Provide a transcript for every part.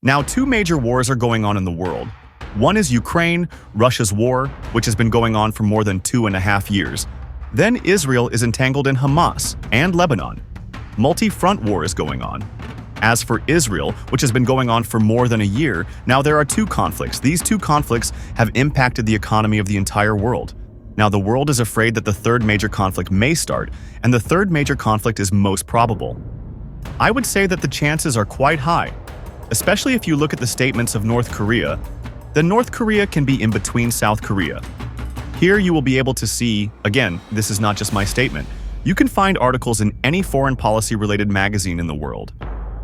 Now, two major wars are going on in the world. One is Ukraine, Russia's war, which has been going on for more than 2.5 years. Then Israel is entangled in Hamas and Lebanon. Multi-front war is going on. As for Israel, which has been going on for more than a year, now there are two conflicts. These two conflicts have impacted the economy of the entire world. Now the world is afraid that the third major conflict may start, and the third major conflict is most probable. I would say that the chances are quite high, especially if you look at the statements of North Korea. Then North Korea can be in between South Korea. Here you will be able to see, again, this is not just my statement, you can find articles in any foreign policy-related magazine in the world.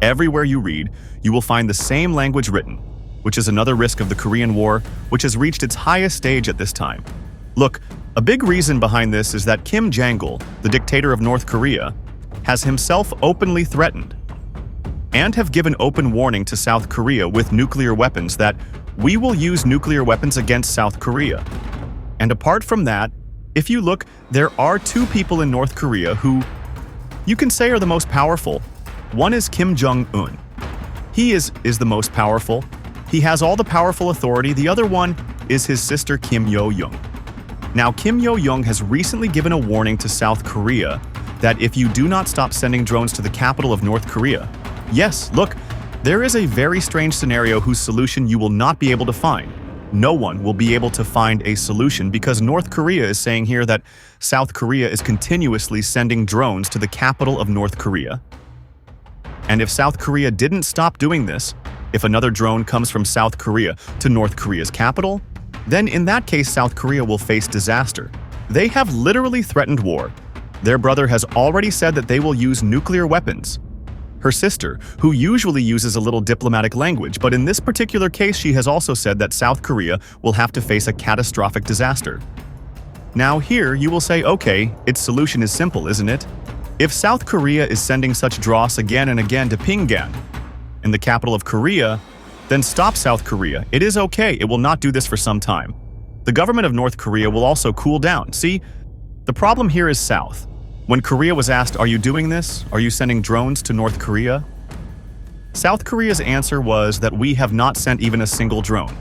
Everywhere you read, you will find the same language written, which is another risk of the Korean War, which has reached its highest stage at this time. Look, a big reason behind this is that Kim Jong-il, the dictator of North Korea, has himself openly threatened and have given open warning to South Korea with nuclear weapons that we will use nuclear weapons against South Korea. And apart from that, if you look, there are two people in North Korea who you can say are the most powerful. One is Kim Jong-un. He is the most powerful. He has all the powerful authority. The other one is his sister Kim Yo-jong. Now, Kim Yo-jong has recently given a warning to South Korea that if you do not stop sending drones to the capital of North Korea, yes, look, there is a very strange scenario whose solution you will not be able to find. No one will be able to find a solution because North Korea is saying here that South Korea is continuously sending drones to the capital of North Korea. And if South Korea didn't stop doing this, if another drone comes from South Korea to North Korea's capital, then in that case South Korea will face disaster. They have literally threatened war. Their brother has already said that they will use nuclear weapons. Her sister, who usually uses a little diplomatic language, but in this particular case she has also said that South Korea will have to face a catastrophic disaster. Now here you will say, okay, its solution is simple, isn't it? If South Korea is sending such drones again and again to Pyongyang, in the capital of Korea, then stop South Korea. It is okay, it will not do this for some time. The government of North Korea will also cool down. See, the problem here is South. When Korea was asked, are you doing this? Are you sending drones to North Korea? South Korea's answer was that we have not sent even a single drone.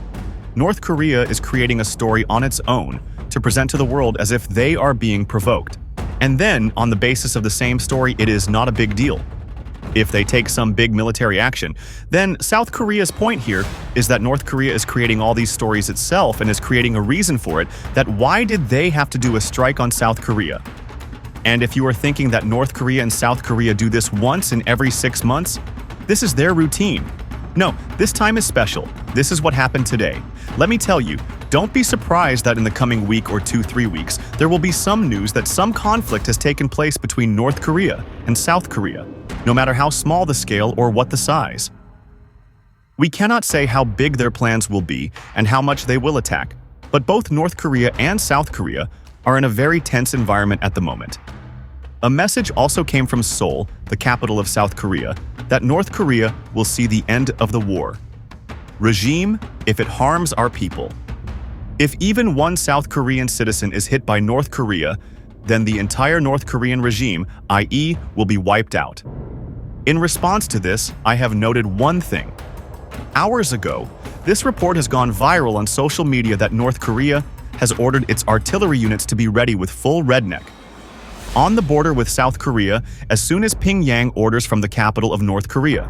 North Korea is creating a story on its own to present to the world as if they are being provoked. And then, on the basis of the same story, it is not a big deal. If they take some big military action, then South Korea's point here is that North Korea is creating all these stories itself and is creating a reason for it, that why did they have to do a strike on South Korea? And if you are thinking that North Korea and South Korea do this once in every 6 months, this is their routine. No, this time is special. This is what happened today. Let me tell you, don't be surprised that in the coming week or 2-3 weeks, there will be some news that some conflict has taken place between North Korea and South Korea, no matter how small the scale or what the size. We cannot say how big their plans will be and how much they will attack, but both North Korea and South Korea are in a very tense environment at the moment. A message also came from Seoul, the capital of South Korea, that North Korea will see the end of the war. Regime, if it harms our people. If even one South Korean citizen is hit by North Korea, then the entire North Korean regime, i.e., will be wiped out. In response to this, I have noted one thing. Hours ago, this report has gone viral on social media that North Korea has ordered its artillery units to be ready with full redneck on the border with South Korea as soon as Pyongyang orders from the capital of North Korea.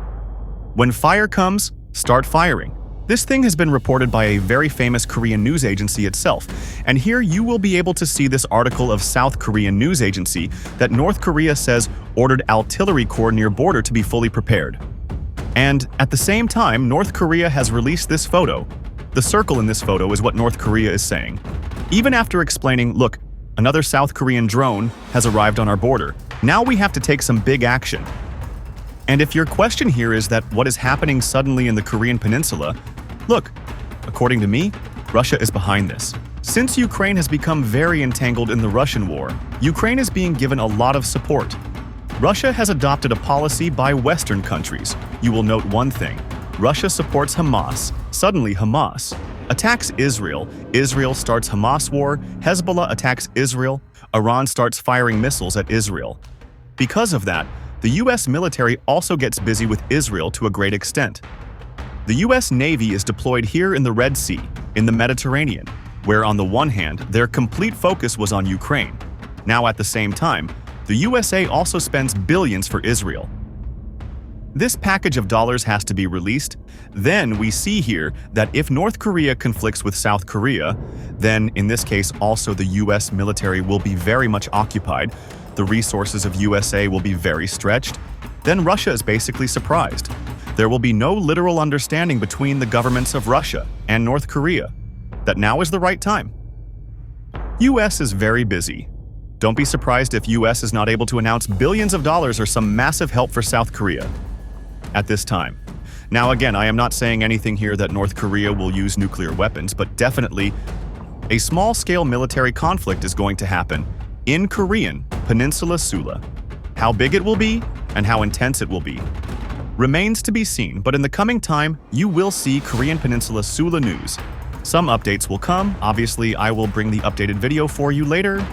When fire comes, start firing. This thing has been reported by a very famous Korean news agency itself, and here you will be able to see this article of South Korean news agency that North Korea says ordered artillery corps near border to be fully prepared. And at the same time, North Korea has released this photo. The circle in this photo is what North Korea is saying. Even after explaining, look, another South Korean drone has arrived on our border. Now we have to take some big action. And if your question here is that what is happening suddenly in the Korean peninsula, look, according to me, Russia is behind this. Since Ukraine has become very entangled in the Russian war, Ukraine is being given a lot of support. Russia has adopted a policy by Western countries. You will note one thing. Russia supports Hamas. Suddenly Hamas attacks Israel. Israel starts Hamas war. Hezbollah attacks Israel. Iran starts firing missiles at Israel. Because of that, the US military also gets busy with Israel to a great extent. The US Navy is deployed here in the Red Sea, in the Mediterranean, where on the one hand, their complete focus was on Ukraine. Now at the same time, the USA also spends billions for Israel. This package of dollars has to be released. Then we see here that if North Korea conflicts with South Korea, then in this case also the US military will be very much occupied, the resources of USA will be very stretched, then Russia is basically surprised. There will be no literal understanding between the governments of Russia and North Korea that now is the right time. US is very busy. Don't be surprised if US is not able to announce billions of dollars or some massive help for South Korea at this time. Now again, I am not saying anything here that North Korea will use nuclear weapons, but definitely a small-scale military conflict is going to happen in Korean Peninsula Sula. How big it will be and how intense it will be remains to be seen, but in the coming time, you will see Korean Peninsula Sula news. Some updates will come. Obviously, I will bring the updated video for you later.